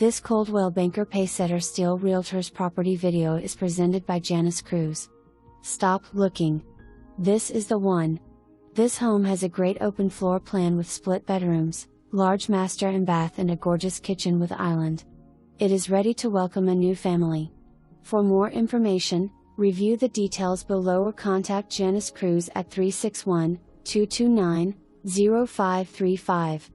This Coldwell Banker Pacesetter Steel Realtors property video is presented by Janice Cruz. Stop looking. This is the one. This home has a great open floor plan with split bedrooms, large master and bath, and a gorgeous kitchen with island. It is ready to welcome a new family. For more information, review the details below or contact Janice Cruz at 361-229-0535.